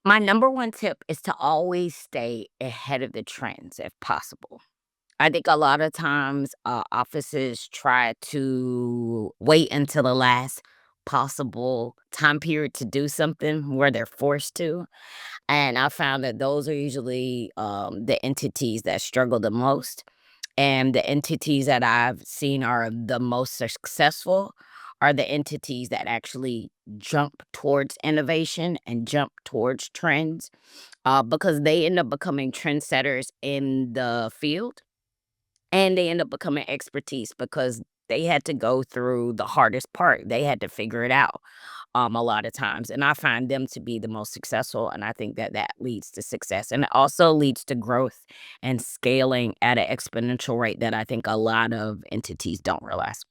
My number one tip is to always stay ahead of the trends if possible. I think a lot of times offices try to wait until the last possible time period to do something where they're forced to. And I found that those are usually the entities that struggle the most. And the entities that I've seen are the most successful are the entities that actually jump towards innovation and jump towards trends because they end up becoming trendsetters in the field and they end up becoming expertise because they had to go through the hardest part. They had to figure it out a lot of times. And I find them to be the most successful. And I think that that leads to success. And it also leads to growth and scaling at an exponential rate that I think a lot of entities don't realize.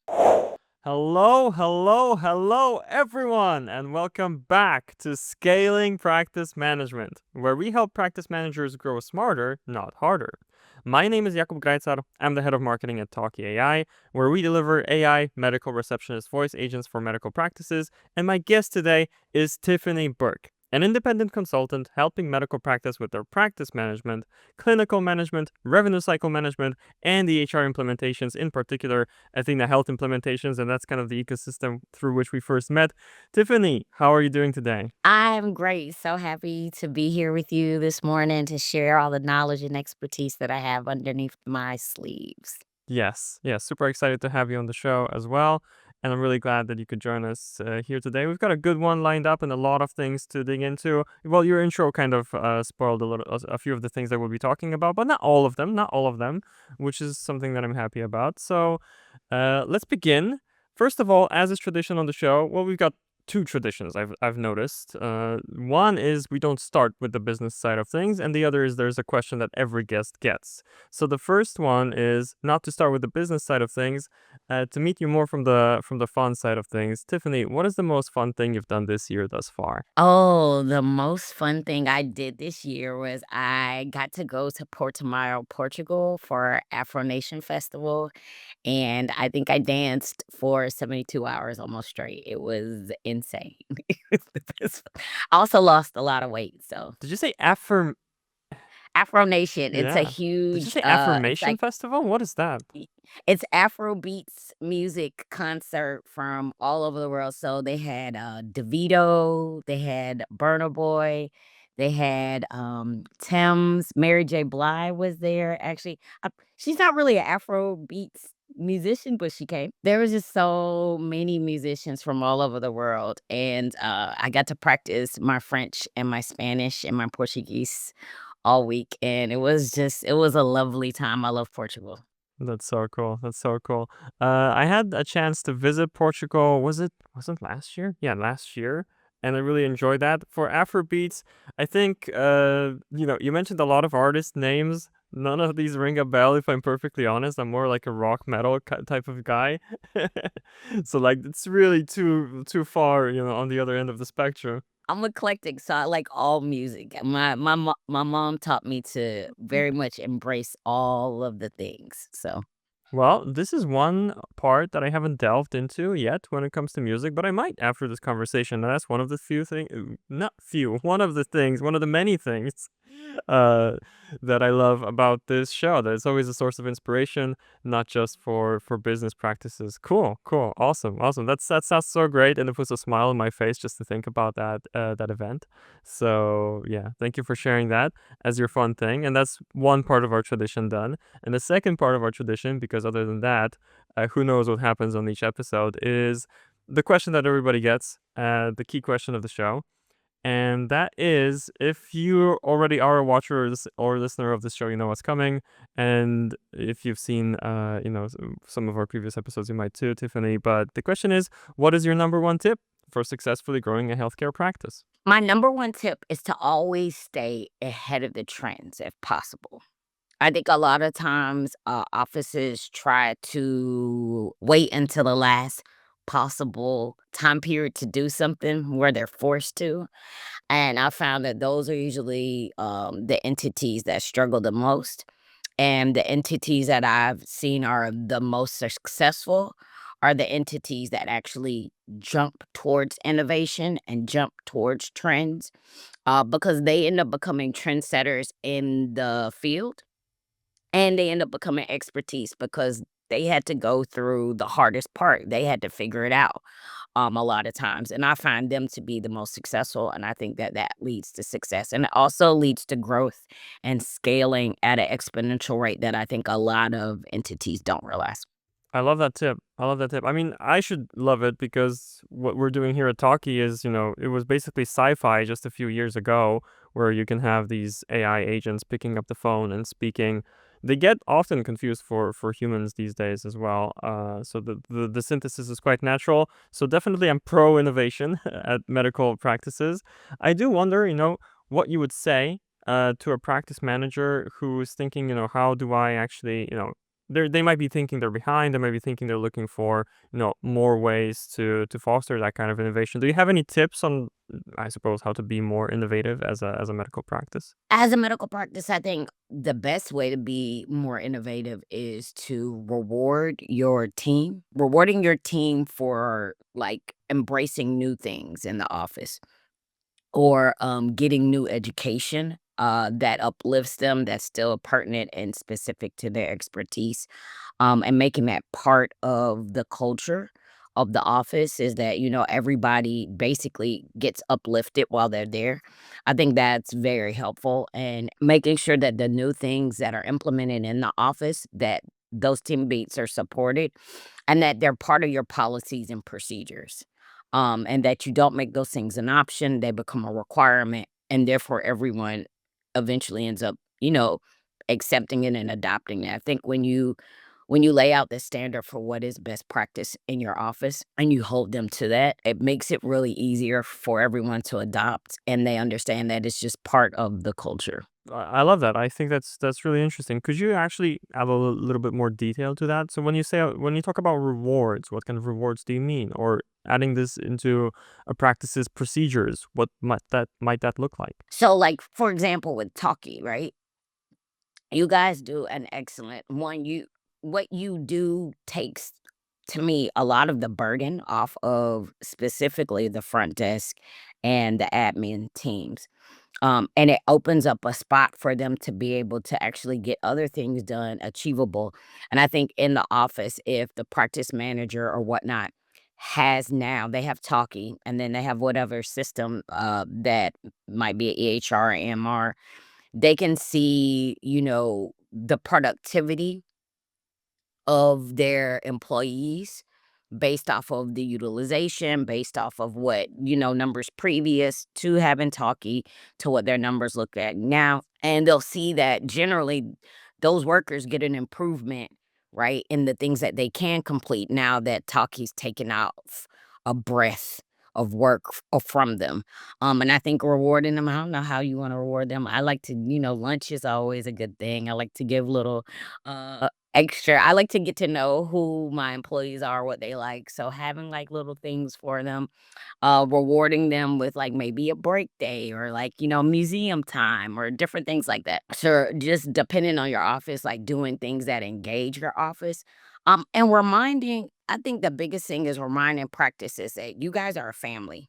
Hello, hello, hello, everyone, and welcome back to Scaling Practice Management, where we help practice managers grow smarter, not harder. My name is Jakub Grajcar. I'm the head of marketing at Talkie AI, where we deliver AI medical receptionist voice agents for medical practices, and my guest today is Tiffany Burke, an independent consultant helping medical practice with their practice management, clinical management, revenue cycle management, and the EHR implementations, in particular Athena Health implementations, and that's kind of the ecosystem through which we first met. Tiffany, how are you doing today? I'm great. So happy to be here with you this morning to share all the knowledge and expertise that I have underneath my sleeves. Yes, super excited to have you on the show as well. And I'm really glad that you could join us here today. We've got a good one lined up and a lot of things to dig into. Well, your intro kind of spoiled a few of the things that we'll be talking about, but not all of them, which is something that I'm happy about. So let's begin. First of all, as is tradition on the show, well, we've got two traditions I've noticed. One is we don't start with the business side of things, and the other is there's a question that every guest gets. So the first one is not to start with the business side of things, to meet you more from the fun side of things. Tiffany, what is the most fun thing you've done this year thus far? Oh, the most fun thing I did this year was I got to go to Portimao, Portugal for Afro Nation Festival, and I think I danced for 72 hours almost straight. It was insane. It was the best. I also lost a lot of weight, so Did you say affirm? Afro Nation, it's a Yeah. Did you huge, say it's affirmation like festival? What is that? Y it's Afro beats music concert from all over the world, so they had, Davido, they had Burna Boy, they had, Tems, Mary J. Blige was there, actually, she's not really an Afro beats musician, but she came. There was just so many musicians from all over the world, and, I got to practice my French and my Spanish and my Portuguese all week, and it was a lovely time. I love Portugal. That's so cool. That's so cool. I had a chance to visit Portugal. Was it last year? Yeah, last year. And I really enjoyed that. For Afrobeats, I think you mentioned a lot of artist names. None of these ring a bell, if I'm perfectly honest. I'm more like a rock metal type of guy. So like it's really too far, on the other end of the spectrum. I'm eclectic, so I like all music. My mom taught me to very much embrace all of the things, so Well, this is one part that I haven't delved into yet when it comes to music, but I might after this conversation. And that's one of the few things, not few, one of the things, one of the many things uh, that I love about this show. That it's always a source of inspiration, not just for business practices. Cool, awesome. That sounds so great, and it puts a smile on my face just to think about that event. So yeah, thank you for sharing that as your fun thing, and that's one part of our tradition done. And the second part of our tradition, because other than that, who knows what happens on each episode, is the question that everybody gets, the key question of the show. And that is, if you already are a watcher or listener of this show, you know what's coming. And if you've seen, some of our previous episodes, you might too, Tiffany. But the question is, what is your number one tip for successfully growing a healthcare practice? my number one tip is to always stay ahead of the trends if possible. I think a lot of times, offices try to wait until the last possible time period to do something where they're forced to. And I found that those are usually the entities that struggle the most. And the entities that I've seen are the most successful are the entities that actually jump towards innovation and jump towards trends because they end up becoming trendsetters in the field, and they end up becoming expertise because they had to go through the hardest part. They had to figure it out, a lot of times, and I find them to be the most successful, and I think that that leads to success, and it also leads to growth and scaling at an exponential rate that I think a lot of entities don't realize. I love that tip. I love that tip. I mean, I should love it because what we're doing here at Talkie is, it was basically sci-fi just a few years ago, where you can have these AI agents picking up the phone and speaking. They get often confused for humans these days as well. So the synthesis is quite natural. So definitely, I'm pro innovation at medical practices. I do wonder, what you would say to a practice manager who is thinking, how do I actually, they might be thinking they're behind. They might be thinking they're looking for, more ways to foster that kind of innovation. Do you have any tips on, I suppose, how to be more innovative as a medical practice? As a medical practice, I think the best way to be more innovative is to reward your team, rewarding your team for, like, embracing new things in the office. Or, getting new education, that uplifts them, that's still pertinent and specific to their expertise, and making that part of the culture of the office is that, everybody basically gets uplifted while they're there. I think that's very helpful, and making sure that the new things that are implemented in the office, that those teammates are supported and that they're part of your policies and procedures, and that you don't make those things an option, they become a requirement, and therefore everyone eventually ends up, accepting it and adopting it. I think when you lay out the standard for what is best practice in your office and you hold them to that, it makes it really easier for everyone to adopt and they understand that it's just part of the culture. I love that. I think that's really interesting. Could you actually add a little bit more detail to that? So when you talk about rewards, what kind of rewards do you mean? Or adding this into a practice's procedures, what might that look like? So, like, for example, with Talkie, right? You guys do an excellent one. What you do takes, to me, a lot of the burden off of specifically the front desk and the admin teams. And it opens up a spot for them to be able to actually get other things done achievable. And I think in the office, if the practice manager or whatnot has now, they have Talkie and then they have whatever system that might be a EHR or MR, they can see, the productivity of their employees based off of the utilization, based off of what, numbers previous to having Talkie to what their numbers look at now. And they'll see that generally those workers get an improvement, right, in the things that they can complete now that Talkie's taken off a breath of work from them. And I think rewarding them, I don't know how you want to reward them. I like to, lunch is always a good thing. I like to give little extra. I like to get to know who my employees are, what they like. So having like little things for them, rewarding them with like maybe a break day or like, museum time or different things like that. So just depending on your office, like doing things that engage your office. And reminding, I think the biggest thing is reminding practices that you guys are a family.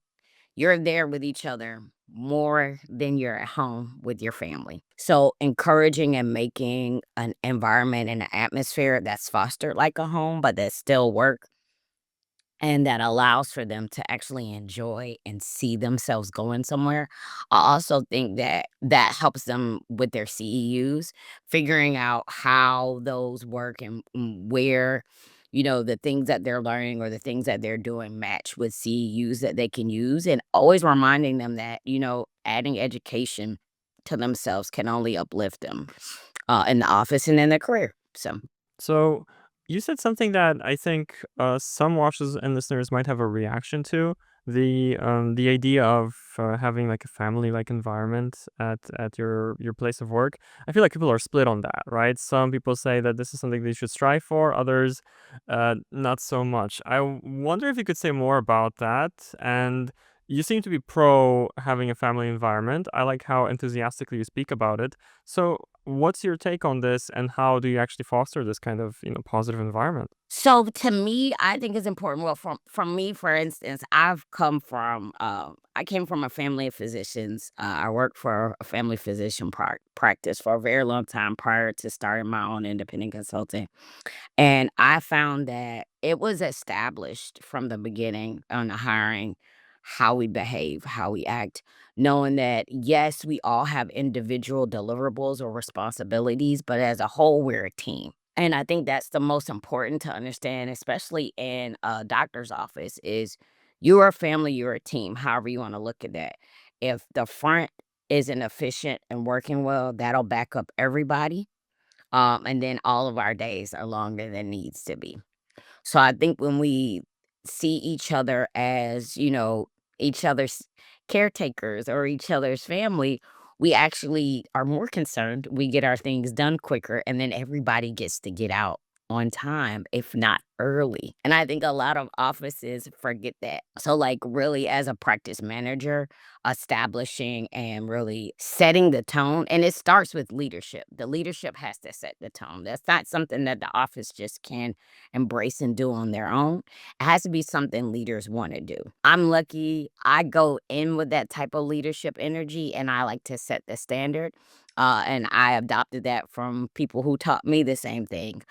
You're there with each other more than you're at home with your family. So, encouraging and making an environment and an atmosphere that's fostered like a home, but that still work and that allows for them to actually enjoy and see themselves going somewhere. I also think that that helps them with their CEUs, figuring out how those work and where, the things that they're learning or the things that they're doing match with CEUs that they can use, and always reminding them that, adding education to themselves can only uplift them in the office and in their career. So, So you said something that I think some watchers and listeners might have a reaction to, the idea of having like a family like environment at your place of work. I feel like people are split on that, right? Some people say that this is something they should strive for, others not so much. I wonder if you could say more about that and You seem to be pro having a family environment. I like how enthusiastically you speak about it. So, what's your take on this, and how do you actually foster this kind of, positive environment? So to me, I think it's important. Well, from me, for instance, I came from a family of physicians. I worked for a family physician practice for a very long time prior to starting my own independent consulting. And I found that it was established from the beginning on the hiring how we behave, how we act, knowing that yes, we all have individual deliverables or responsibilities, but as a whole, we're a team. And I think that's the most important to understand, especially in a doctor's office, is you're a family, you're a team, however you want to look at that. If the front isn't efficient and working well, that'll back up everybody, and then all of our days are longer than needs to be. So I think when we see each other as, each other's caretakers or each other's family, we actually are more concerned. We get our things done quicker, and then everybody gets to get out on time, if not early. And I think a lot of offices forget that. So, like, really, as a practice manager, establishing and really setting the tone, and it starts with leadership. The leadership has to set the tone. That's not something that the office just can embrace and do on their own. It has to be something leaders want to do. I'm lucky I go in with that type of leadership energy, and I like to set the standard. And I adopted that from people who taught me the same thing.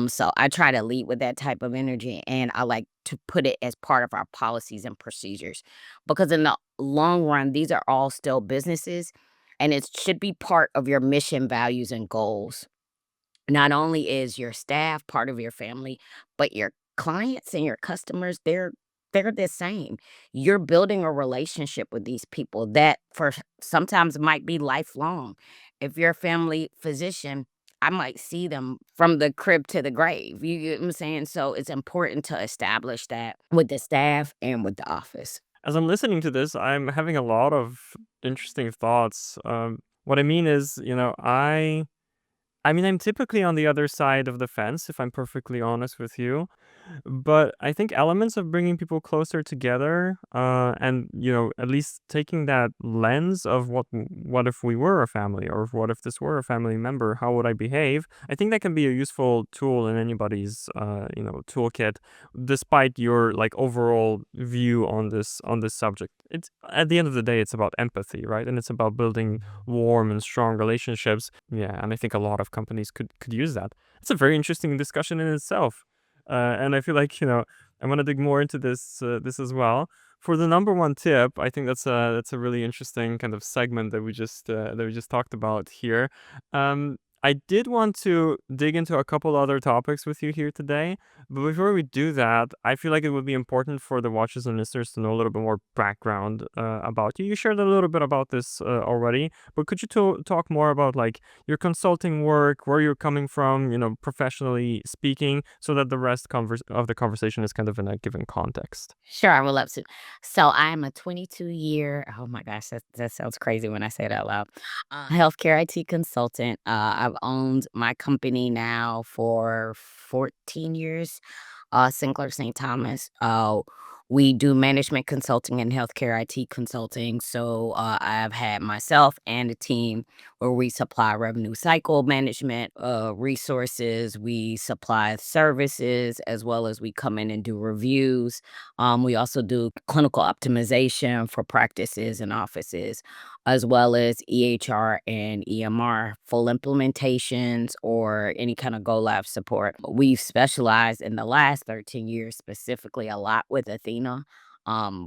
So I try to lead with that type of energy, and I like to put it as part of our policies and procedures, because in the long run, these are all still businesses, and it should be part of your mission, values, and goals. Not only is your staff part of your family, but your clients and your customers, they're the same. You're building a relationship with these people that sometimes might be lifelong. If you're a family physician, I might see them from the crib to the grave. You get what I'm saying? So it's important to establish that with the staff and with the office. As I'm listening to this, I'm having a lot of interesting thoughts. What I mean is, I'm typically on the other side of the fence, if I'm perfectly honest with you. But I think elements of bringing people closer together, and at least taking that lens of what if we were a family, or what if this were a family member, how would I behave? I think that can be a useful tool in anybody's toolkit, despite your like overall view on this subject. It's at the end of the day, it's about empathy, right? And it's about building warm and strong relationships. Yeah, and I think a lot of companies could use that. It's a very interesting discussion in itself. And I feel like, I want to dig more into this as well. For the number one tip, I think that's a really interesting kind of segment that we just talked about here. I did want to dig into a couple other topics with you here today, but before we do that, I feel like it would be important for the watchers and listeners to know a little bit more background about you. You shared a little bit about this already, but could you talk more about like your consulting work, where you're coming from, professionally speaking, so that the rest of the conversation is kind of in a given context. Sure, I would love to. So I'm a 22-year, oh my gosh, that sounds crazy when I say it out loud. Healthcare IT consultant. I've owned my company now for 14 years. Sinclair St. Thomas. We do management consulting and healthcare IT consulting. So I've had myself and a team where we supply revenue cycle management resources. We supply services as well as we come in and do reviews. We also do clinical optimization for practices and offices, as well as EHR and EMR full implementations or any kind of go live support. We've specialized in the last 13 years specifically a lot with Athena.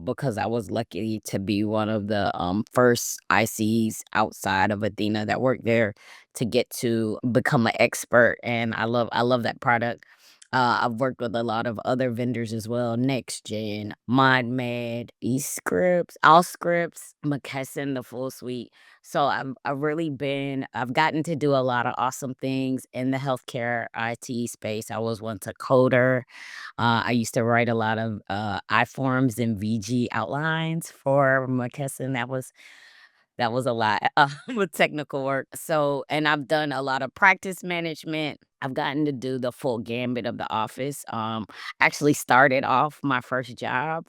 Because I was lucky to be one of the first ICs outside of Athena that worked there to get to become an expert, and I love that product. I've worked with a lot of other vendors as well, NextGen, ModMed, eScripts, Allscripts, McKesson, the full suite. So I've gotten to do a lot of awesome things in the healthcare IT space. I was once a coder. I used to write a lot of iForms and VG outlines for McKesson. That was a lot, with technical work. So and I've done a lot of practice management. I've gotten to do the full gambit of the office. Actually started off my first job,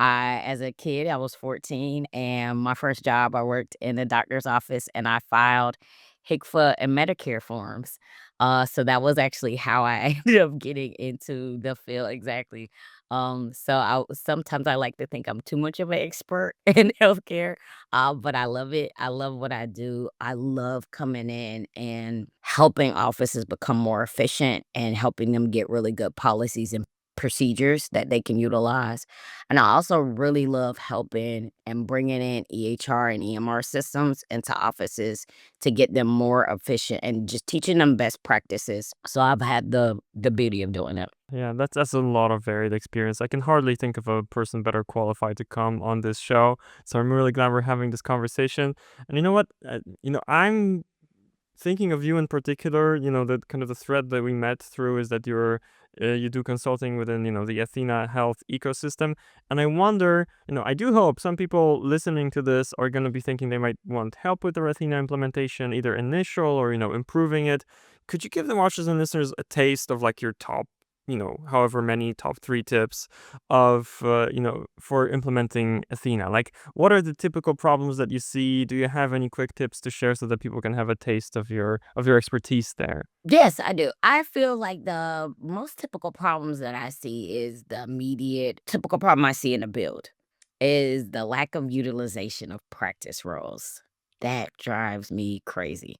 As a kid, I was 14, and my first job, I worked in the doctor's office, and I filed HICFA and Medicare forms. So that was actually how I ended up getting into the field exactly. So sometimes I like to think I'm too much of an expert in healthcare, but I love it. I love what I do. I love coming in and helping offices become more efficient and helping them get really good policies and procedures that they can utilize. And I also really love helping and bringing in EHR and EMR systems into offices to get them more efficient and just teaching them best practices. So I've had the beauty of doing it. Yeah, that's a lot of varied experience. I can hardly think of a person better qualified to come on this show. So I'm really glad we're having this conversation. And you know what? I'm thinking of you in particular. The kind of the thread that we met through is that you do consulting within, the Athena Health ecosystem. And I wonder, I do hope some people listening to this are going to be thinking they might want help with their Athena implementation, either initial or, improving it. Could you give the watchers and listeners a taste of like your top, however many top 3 tips of, for implementing Athena? Like, what are the typical problems that you see? Do you have any quick tips to share so that people can have a taste of your expertise there? Yes, I do. I feel like the most typical problems that I see is the immediate typical problem I see in the build is the lack of utilization of practice roles. That drives me crazy.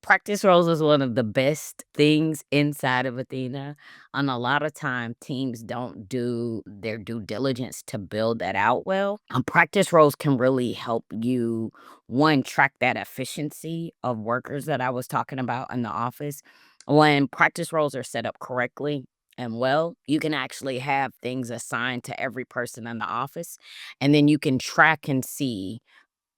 Practice roles is one of the best things inside of Athena, and a lot of time teams don't do their due diligence to build that out well. Practice roles can really help you, one, track that efficiency of workers that I was talking about in the office. When practice roles are set up correctly and well, you can actually have things assigned to every person in the office, and then you can track and see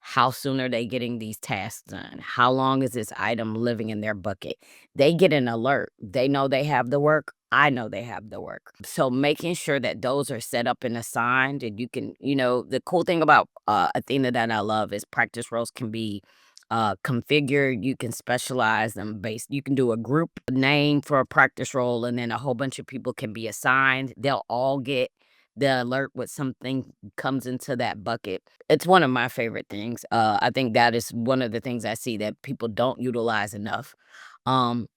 how soon are they getting these tasks done? How long is this item living in their bucket? They get an alert. They know they have the work. I know they have the work. So making sure that those are set up and assigned, and you can, the cool thing about Athena that I love is practice roles can be configured. You can specialize them based. You can do a group name for a practice role, and then a whole bunch of people can be assigned. They'll all get the alert with something comes into that bucket. It's one of my favorite things. I think that is one of the things I see that people don't utilize enough, um,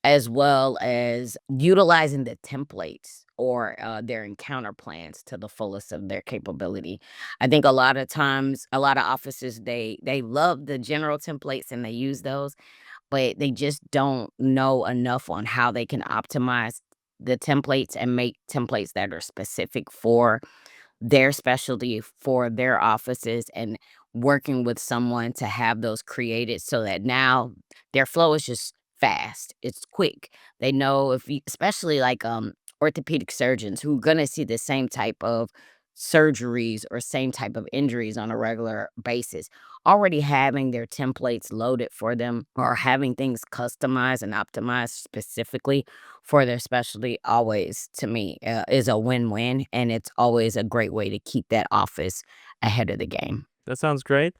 as well as utilizing the templates or their encounter plans to the fullest of their capability. I think a lot of times, a lot of offices they love the general templates and they use those, but they just don't know enough on how they can optimize the templates and make templates that are specific for their specialty, for their offices, and working with someone to have those created so that now their flow is just fast. It's quick. They know if you, especially like orthopedic surgeons who are gonna see the same type of surgeries or same type of injuries on a regular basis, already having their templates loaded for them or having things customized and optimized specifically for their specialty always to me is a win-win, and it's always a great way to keep that office ahead of the game. That sounds great.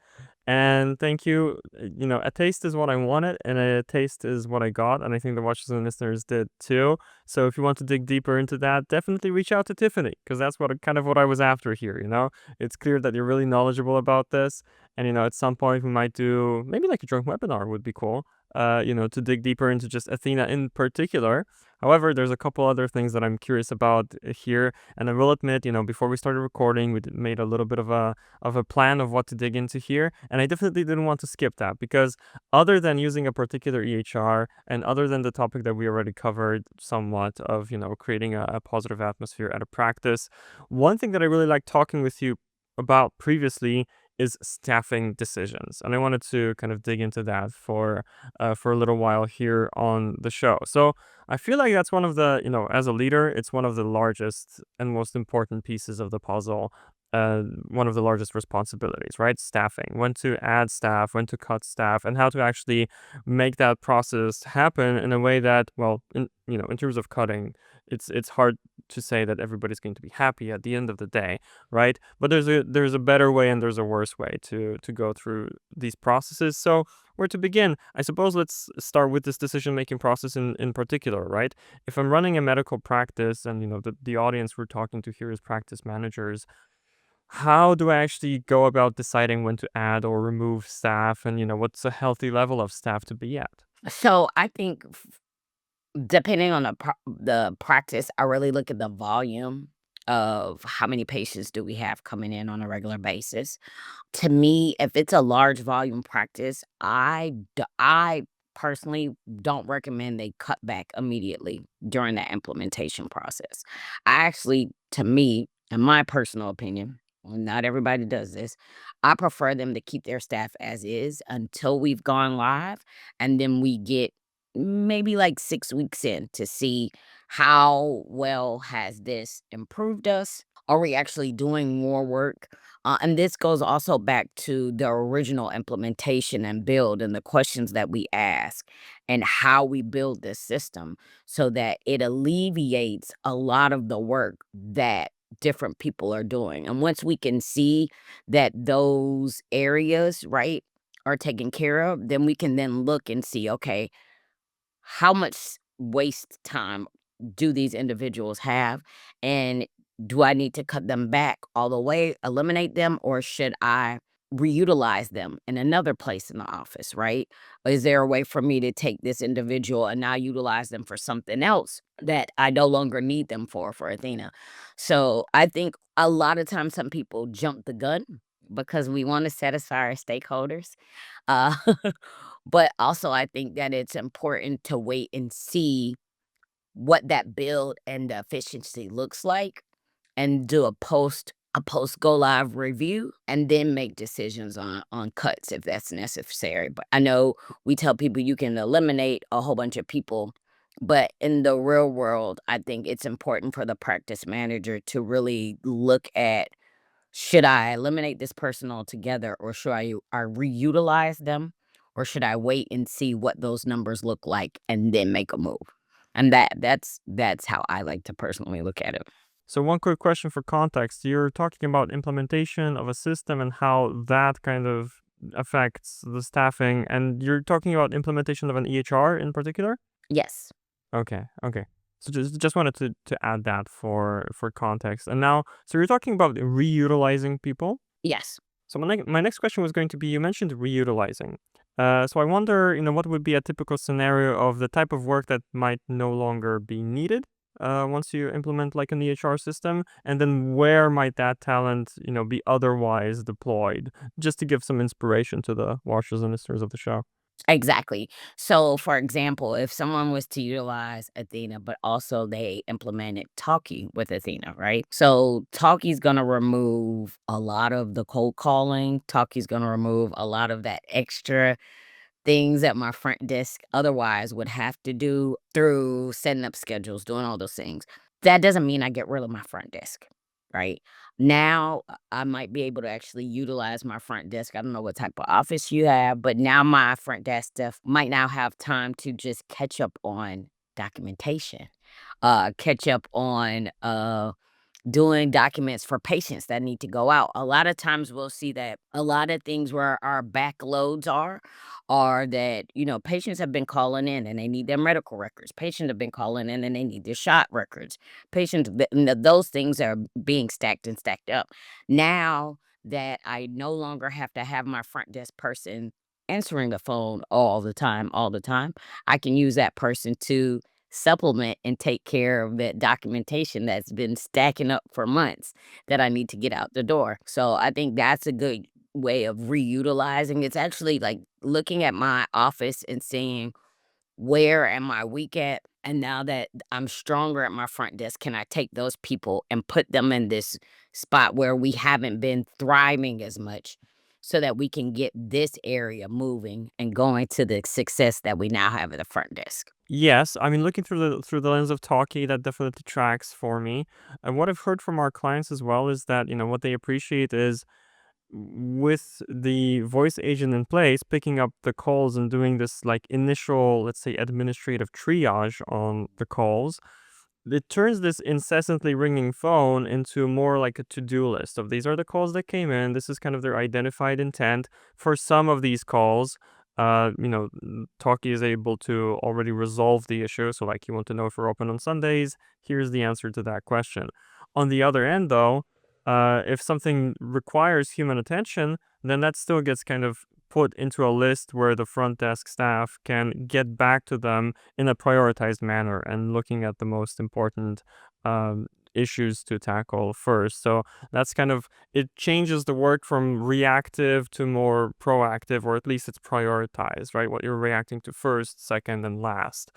And thank you. A taste is what I wanted, and a taste is what I got. And I think the watchers and listeners did too. So if you want to dig deeper into that, definitely reach out to Tiffany, because that's kind of what I was after here. It's clear that you're really knowledgeable about this. And, at some point we might do maybe like a joint webinar would be cool, to dig deeper into just Athena in particular. However, there's a couple other things that I'm curious about here. And I will admit, before we started recording, made a little bit of a plan of what to dig into here. And I definitely didn't want to skip that because other than using a particular EHR and other than the topic that we already covered somewhat of, creating a positive atmosphere at a practice, one thing that I really like talking with you about previously is staffing decisions. And I wanted to kind of dig into that for a little while here on the show. So I feel like that's one of the, as a leader, it's one of the largest and most important pieces of the puzzle. One of the largest responsibilities, right? Staffing, when to add staff, when to cut staff, and how to actually make that process happen in a way that, well, in terms of cutting, it's hard to say that everybody's going to be happy at the end of the day, right? But there's a better way and there's a worse way to go through these processes. So where to begin? I suppose let's start with this decision-making process in particular, right? If I'm running a medical practice and, the audience we're talking to here is practice managers, how do I actually go about deciding when to add or remove staff and, what's a healthy level of staff to be at? So I think depending on the practice, I really look at the volume of how many patients do we have coming in on a regular basis. To me, if it's a large volume practice, I personally don't recommend they cut back immediately during the implementation process. I actually, to me, in my personal opinion, well, not everybody does this, I prefer them to keep their staff as is until we've gone live, and then we get maybe like 6 weeks in to see how well has this improved us. Are we actually doing more work? And this goes also back to the original implementation and build and the questions that we ask and how we build this system so that it alleviates a lot of the work that different people are doing. And once we can see that those areas, right, are taken care of, then we can then look and see, okay, how much waste time do these individuals have? And do I need to cut them back all the way, eliminate them, or should I reutilize them in another place in the office, right? Is there a way for me to take this individual and now utilize them for something else that I no longer need them for Athena? So I think a lot of times some people jump the gun because we want to satisfy our stakeholders. Uh, but also I think that it's important to wait and see what that build and the efficiency looks like and do a post go live review and then make decisions on cuts if that's necessary. But I know we tell people you can eliminate a whole bunch of people, but in the real world, I think it's important for the practice manager to really look at, should I eliminate this person altogether or should I reutilize them? Or should I wait and see what those numbers look like and then make a move? And that's how I like to personally look at it. So one quick question for context. You're talking about implementation of a system and how that kind of affects the staffing, and you're talking about implementation of an EHR in particular? Yes. Okay, okay. So just wanted to add that for context. And now, so you're talking about reutilizing people. Yes. So my next question was going to be, you mentioned reutilizing. So I wonder, what would be a typical scenario of the type of work that might no longer be needed once you implement like an EHR system, and then where might that talent, be otherwise deployed, just to give some inspiration to the watchers and listeners of the show. Exactly. So, for example, if someone was to utilize Athena, but also they implemented Talkie with Athena, right? So, Talkie's going to remove a lot of the cold calling. Talkie's going to remove a lot of that extra things that my front desk otherwise would have to do through setting up schedules, doing all those things. That doesn't mean I get rid of my front desk, right? Now I might be able to actually utilize my front desk. I don't know what type of office you have, but now my front desk stuff might now have time to just catch up on documentation, catch up on doing documents for patients that need to go out. A lot of times we'll see that a lot of things where our backloads are that, patients have been calling in and they need their medical records. Patients have been calling in and they need their shot records. Those things are being stacked and stacked up. Now that I no longer have to have my front desk person answering the phone all the time, I can use that person to supplement and take care of that documentation that's been stacking up for months that I need to get out the door. So I think that's a good way of reutilizing. It's actually like looking at my office and seeing, where am I weak at? And now that I'm stronger at my front desk, can I take those people and put them in this spot where we haven't been thriving as much so that we can get this area moving and going to the success that we now have at the front desk? Yes, I mean, looking through the lens of Talkie, that definitely tracks for me. And what I've heard from our clients as well is that, what they appreciate is, with the voice agent in place, picking up the calls and doing this like initial, let's say, administrative triage on the calls, it turns this incessantly ringing phone into more like a to-do list of, these are the calls that came in. This is kind of their identified intent for some of these calls. Talkie is able to already resolve the issue. So like, you want to know if we're open on Sundays, here's the answer to that question. On the other end though, if something requires human attention, then that still gets kind of put into a list where the front desk staff can get back to them in a prioritized manner and looking at the most important um, issues to tackle first. So that's kind of, it changes the work from reactive to more proactive, or at least it's prioritized, right? What you're reacting to first, second, and last.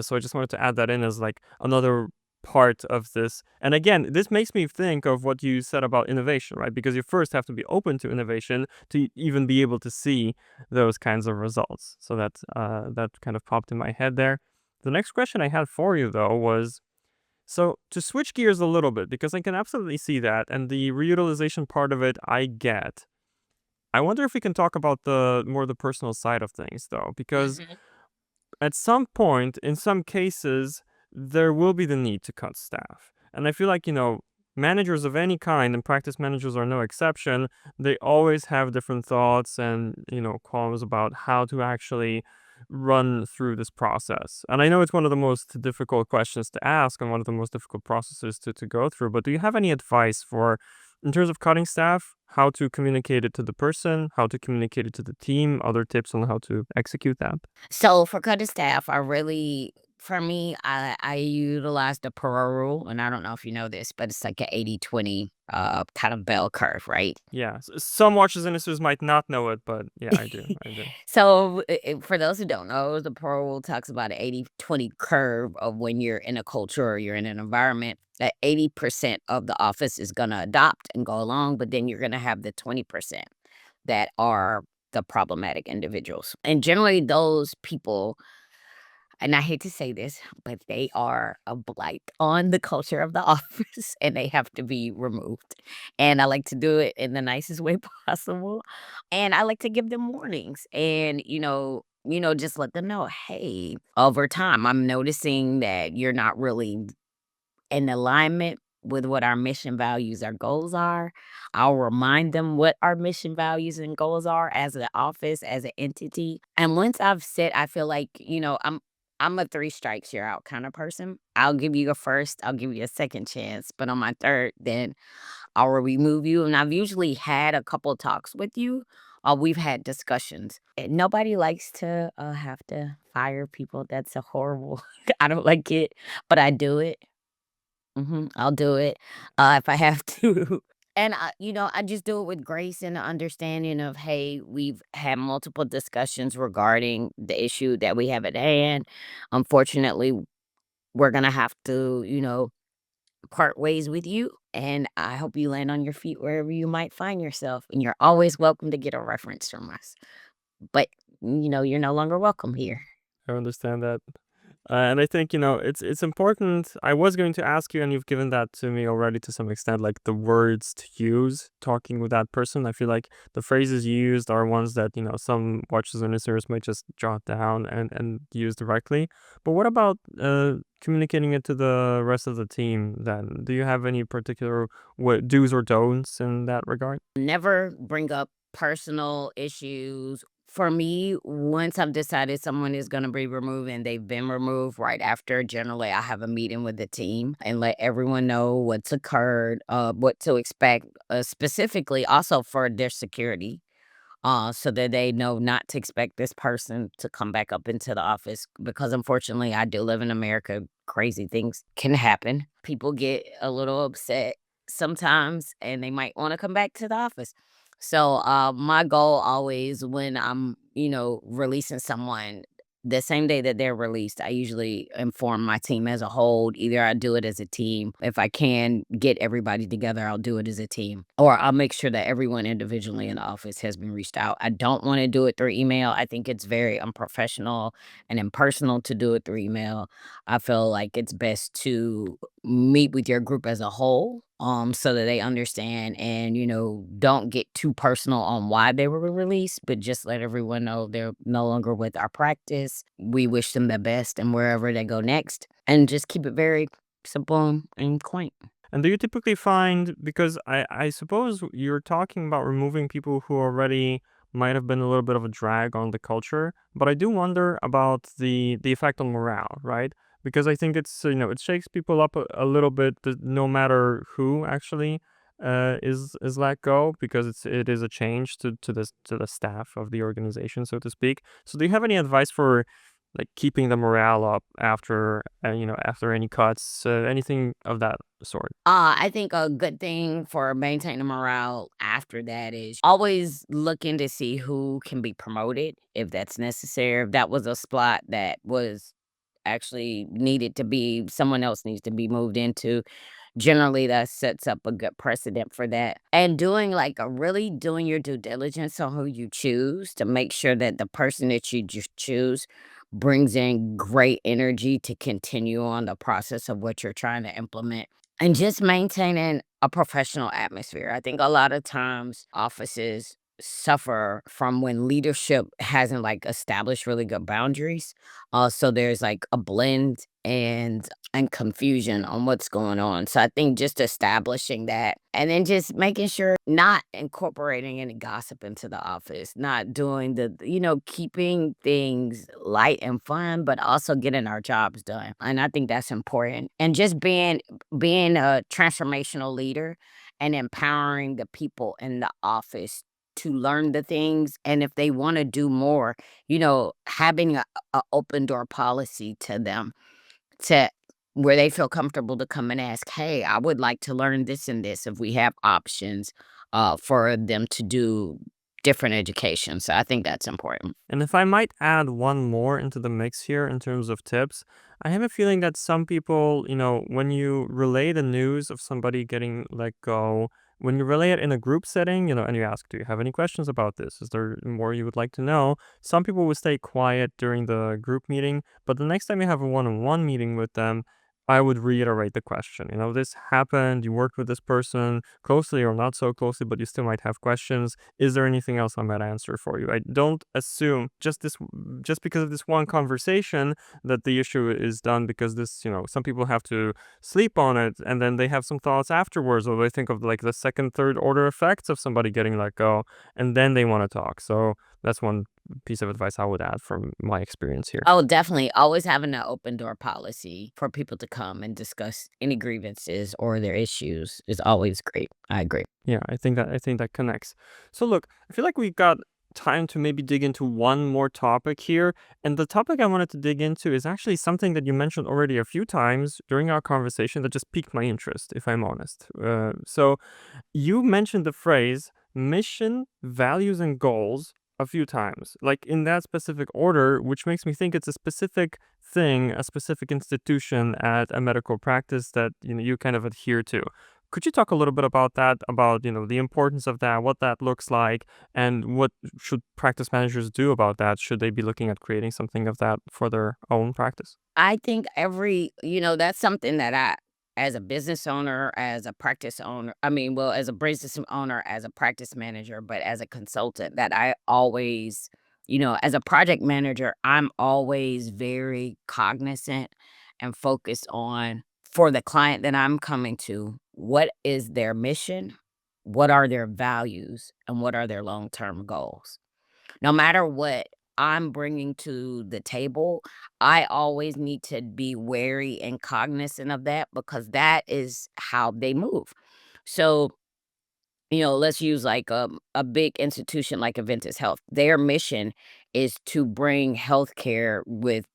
So I just wanted to add that in as like another part of this. And again, this makes me think of what you said about innovation, right? Because you first have to be open to innovation to even be able to see those kinds of results. So that kind of popped in my head there. The next question I had for you though was, so to switch gears a little bit, because I can absolutely see that, and the reutilization part of it I get. I wonder if we can talk about the personal side of things though, because Mhm. at some point, in some cases, there will be the need to cut staff. And I feel like, managers of any kind, and practice managers are no exception, they always have different thoughts and, qualms about how to actually run through this process. And I know it's one of the most difficult questions to ask and one of the most difficult processes to go through, but do you have any advice for, in terms of cutting staff, how to communicate it to the person, how to communicate it to the team, other tips on how to execute that? So for cutting staff, for me, I utilize the Perot rule, and I don't know if you know this, but it's like an 80-20 kind of bell curve, right? Yeah, some watches industries might not know it, but yeah, I do. I do. So, for those who don't know, the Pearl Rule talks about an 80-20 curve of when you're in a culture or you're in an environment, that 80% of the office is gonna adopt and go along, but then you're gonna have the 20% that are the problematic individuals. And generally those people, and I hate to say this, but they are a blight on the culture of the office and they have to be removed. And I like to do it in the nicest way possible. And I like to give them warnings and, just let them know, hey, over time, I'm noticing that you're not really in alignment with what our mission, values, our goals are. I'll remind them what our mission, values, and goals are as an office, as an entity. And once I've said, I feel like, I'm a three strikes you're out kind of person. I'll give you a first, I'll give you a second chance, but on my third, then I'll remove you. And I've usually had a couple talks with you. We've had discussions. And nobody likes to have to fire people. That's a horrible. I don't like it, but I do it. I'll do it, if I have to. And I just do it with grace and the understanding of, hey, we've had multiple discussions regarding the issue that we have at hand. Unfortunately, we're gonna have to, part ways with you. And I hope you land on your feet wherever you might find yourself. And you're always welcome to get a reference from us. But you're no longer welcome here. I understand that. And I think, it's important. I was going to ask you, and you've given that to me already to some extent, like the words to use talking with that person. I feel like the phrases you used are ones that, some watchers and listeners might just jot down and use directly. But what about communicating it to the rest of the team then? Do you have any particular do's or don'ts in that regard? Never bring up personal issues. For me, once I've decided someone is going to be removed and they've been removed right after, generally I have a meeting with the team and let everyone know what's occurred, what to expect, specifically also for their security, so that they know not to expect this person to come back up into the office because unfortunately I do live in America. Crazy things can happen. People get a little upset sometimes and they might want to come back to the office. So my goal always when I'm, releasing someone the same day that they're released, I usually inform my team as a whole. Either I do it as a team. If I can get everybody together, I'll do it as a team. Or I'll make sure that everyone individually in the office has been reached out. I don't want to do it through email. I think it's very unprofessional and impersonal to do it through email. I feel like it's best to meet with your group as a whole, so that they understand and, don't get too personal on why they were released, but just let everyone know they're no longer with our practice. We wish them the best and wherever they go next, and just keep it very simple and quaint. And do you typically find, because I suppose you're talking about removing people who already might have been a little bit of a drag on the culture, but I do wonder about the effect on morale, right? Because I think it's, it shakes people up a little bit, no matter who actually is let go because it is a change to the staff of the organization, so to speak. So do you have any advice for like keeping the morale up after after any cuts, anything of that sort? I think a good thing for maintaining morale after that is always looking to see who can be promoted if that's necessary. If that was a spot that was actually needed to be, someone else needs to be moved into. Generally, that sets up a good precedent for that. And doing like a really doing your due diligence on who you choose to make sure that the person that you just choose brings in great energy to continue on the process of what you're trying to implement. And just maintaining a professional atmosphere. I think a lot of times offices suffer from when leadership hasn't like established really good boundaries. So there's like a blend and confusion on what's going on. So I think just establishing that and then just making sure not incorporating any gossip into the office, not doing keeping things light and fun, but also getting our jobs done. And I think that's important. And just being a transformational leader and empowering the people in the office to learn the things, and if they want to do more, having a open door policy to them to where they feel comfortable to come and ask, "Hey, I would like to learn this and this," if we have options, for them to do different education, so I think that's important. And if I might add one more into the mix here in terms of tips, I have a feeling that some people, when you relay the news of somebody getting let go, when you relay it in a group setting, and you ask, do you have any questions about this? Is there more you would like to know? Some people will stay quiet during the group meeting, but the next time you have a one-on-one meeting with them, I would reiterate the question. This happened, you worked with this person closely or not so closely, but you still might have questions. Is there anything else I might answer for you? I don't assume just because of this one conversation that the issue is done because some people have to sleep on it and then they have some thoughts afterwards, or they think of like the second, third order effects of somebody getting let go, and then they want to talk. So that's one piece of advice I would add from my experience here. Oh, definitely. Always having an open door policy for people to come and discuss any grievances or their issues is always great. I agree. Yeah, I think that connects. So look, I feel like we got time to maybe dig into one more topic here, and the topic I wanted to dig into is actually something that you mentioned already a few times during our conversation that just piqued my interest, if I'm honest. So you mentioned the phrase mission, values, and goals a few times, like in that specific order, which makes me think it's a specific thing, a specific institution at a medical practice that you kind of adhere to. Could you talk a little bit about that, about the importance of that, what that looks like, and what should practice managers do about that? Should they be looking at creating something of that for their own practice? I think that's something that as a business owner, as a practice owner, I mean, well, as a business owner, as a practice manager, but as a consultant, that I always, as a project manager, I'm always very cognizant and focused on for the client that I'm coming to, what is their mission? What are their values? And what are their long term goals? No matter what I'm bringing to the table, I always need to be wary and cognizant of that because that is how they move. So, let's use like a big institution like Aventis Health. Their mission is to bring healthcare with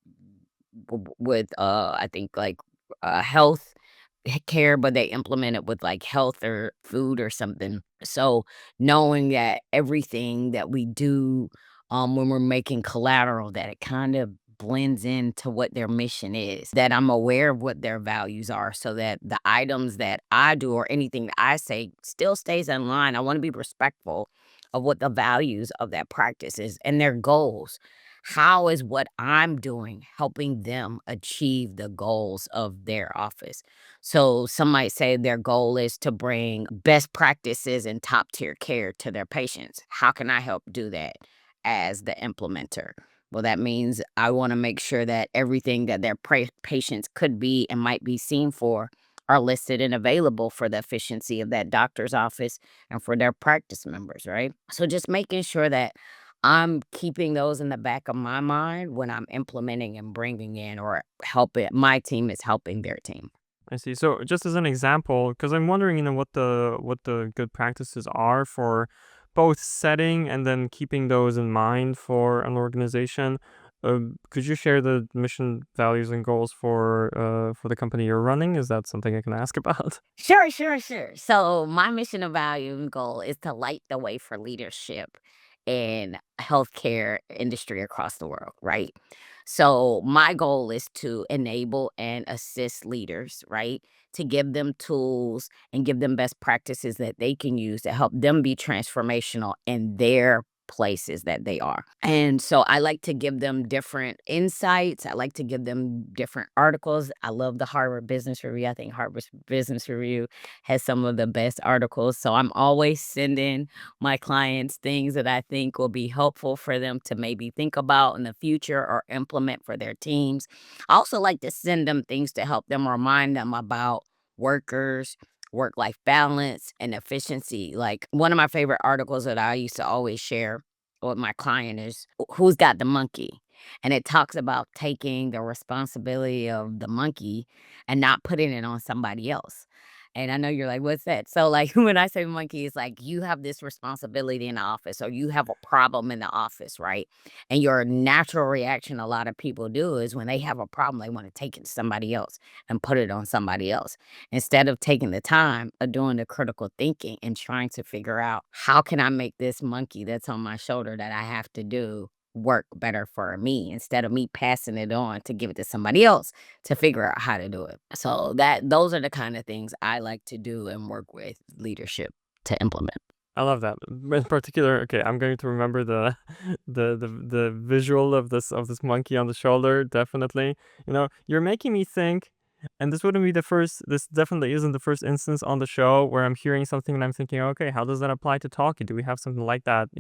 I think like health care, but they implement it with like health or food or something. So knowing that everything that we do when we're making collateral, that it kind of blends into what their mission is, that I'm aware of what their values are so that the items that I do or anything that I say still stays in line. I want to be respectful of what the values of that practice is and their goals. How is what I'm doing helping them achieve the goals of their office? So some might say their goal is to bring best practices and top tier care to their patients. How can I help do that as the implementer? Well, that means I want to make sure that everything that their patients could be and might be seen for are listed and available for the efficiency of that doctor's office and for their practice members, right? So just making sure that I'm keeping those in the back of my mind when I'm implementing and bringing in or helping my team is helping their team. I see. So just as an example, because I'm wondering, what the good practices are for both setting and then keeping those in mind for an organization. Could you share the mission, values, and goals for the company you're running? Is that something I can ask about? Sure, sure, sure. So my mission and value and goal is to light the way for leadership in healthcare industry across the world, right? So my goal is to enable and assist leaders, right? To give them tools and give them best practices that they can use to help them be transformational in their places that they are. And so I like to give them different insights. I like to give them different articles. I love the Harvard Business Review. I think Harvard Business Review has some of the best articles. So I'm always sending my clients things that I think will be helpful for them to maybe think about in the future or implement for their teams. I also like to send them things to help them remind them about workers, work life balance, and efficiency. Like one of my favorite articles that I used to always share with my client is Who's Got the Monkey? And it talks about taking the responsibility of the monkey and not putting it on somebody else. And I know you're like, what's that? So, like, when I say monkey, it's like you have this responsibility in the office, or you have a problem in the office, right? And your natural reaction, a lot of people do is when they have a problem, they want to take it to somebody else and put it on somebody else instead of taking the time of doing the critical thinking and trying to figure out how can I make this monkey that's on my shoulder that I have to do work better for me instead of me passing it on to give it to somebody else to figure out how to do it. So those are the kind of things I like to do and work with leadership to implement. I love that. In particular, okay, I'm going to remember the the visual of this monkey on the shoulder, definitely. You're making me think, and this wouldn't be the first, this definitely isn't the first instance on the show where I'm hearing something and I'm thinking, okay, how does that apply to talkie? Do we have something like that,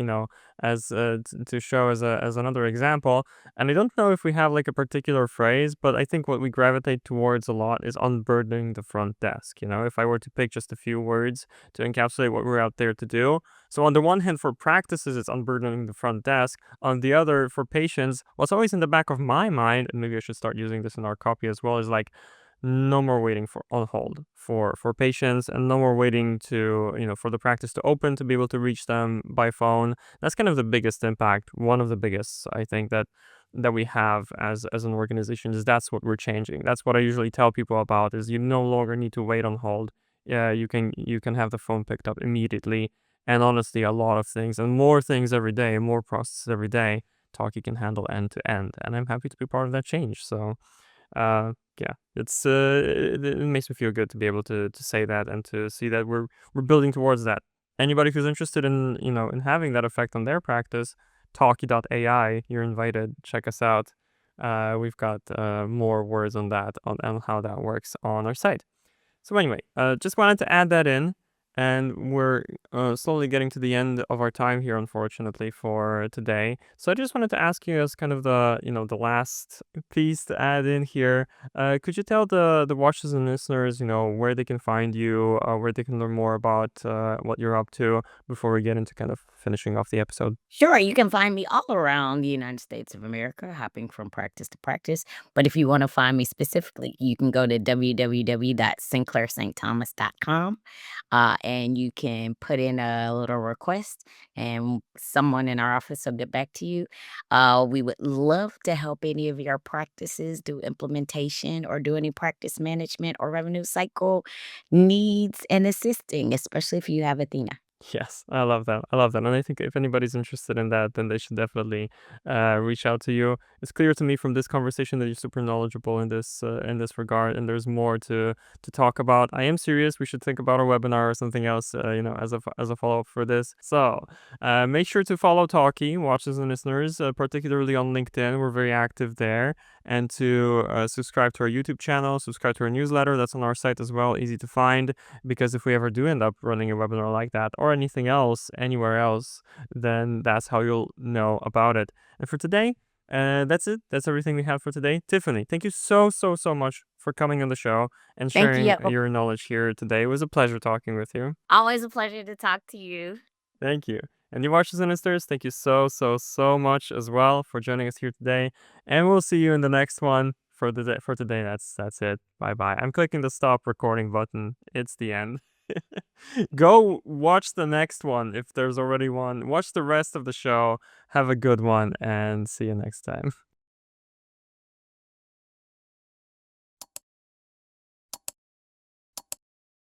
as to show as another example? And I don't know if we have like a particular phrase, but I think what we gravitate towards a lot is unburdening the front desk. If I were to pick just a few words to encapsulate what we're out there to do. So on the one hand, for practices, it's unburdening the front desk. On the other, for patients, what's always in the back of my mind, and maybe I should start using this in our copy as well, is like no more waiting for on hold for patients, and no more waiting to for the practice to open to be able to reach them by phone. That's kind of the biggest impact, one of the biggest, I think, that we have as an organization, is that's what we're changing. That's what I usually tell people about, is you no longer need to wait on hold. Yeah, you can have the phone picked up immediately. And honestly, a lot of things and more things every day, more processes every day, Talkie can handle end to end. And I'm happy to be part of that change. So yeah, it makes me feel good to be able to say that and to see that we're building towards that. Anybody who's interested in having that effect on their practice, Talkie.ai, you're invited. Check us out. We've got more words on that, on how that works on our site. So anyway, just wanted to add that in, and we're slowly getting to the end of our time here, unfortunately, for today. So I just wanted to ask you, as kind of the last piece to add in here, could you tell the watchers and listeners, where they can find you, where they can learn more about what you're up to, before we get into kind of finishing off the episode? Sure, you can find me all around the United States of America, hopping from practice to practice. But if you want to find me specifically, you can go to www.sinclairstthomas.com, and you can put in a little request, and someone in our office will get back to you. We would love to help any of your practices do implementation or do any practice management or revenue cycle needs and assisting, especially if you have Athena. Yes, I love that. I love that. And I think if anybody's interested in that, then they should definitely reach out to you. It's clear to me from this conversation that you're super knowledgeable in this regard, and there's more to talk about. I am serious. We should think about a webinar or something else, as a follow up for this. So make sure to follow Talkie, watchers and listeners, particularly on LinkedIn. We're very active there, and to subscribe to our YouTube channel, subscribe to our newsletter. That's on our site as well, easy to find, because if we ever do end up running a webinar like that, or anything else anywhere else, then that's how you'll know about it. And for today, that's it. That's everything we have for today. Tiffany, thank you so much for coming on the show and Thank sharing you. your knowledge here today. It was a pleasure talking with you. Always a pleasure to talk to you. Thank you. And you watchers and listeners, thank you so much as well for joining us here today. And we'll see you in the next one. for today, that's it. Bye bye. I'm clicking the stop recording button. It's the end. Go watch the next one if there's already one. Watch the rest of the show. Have a good one and see you next time.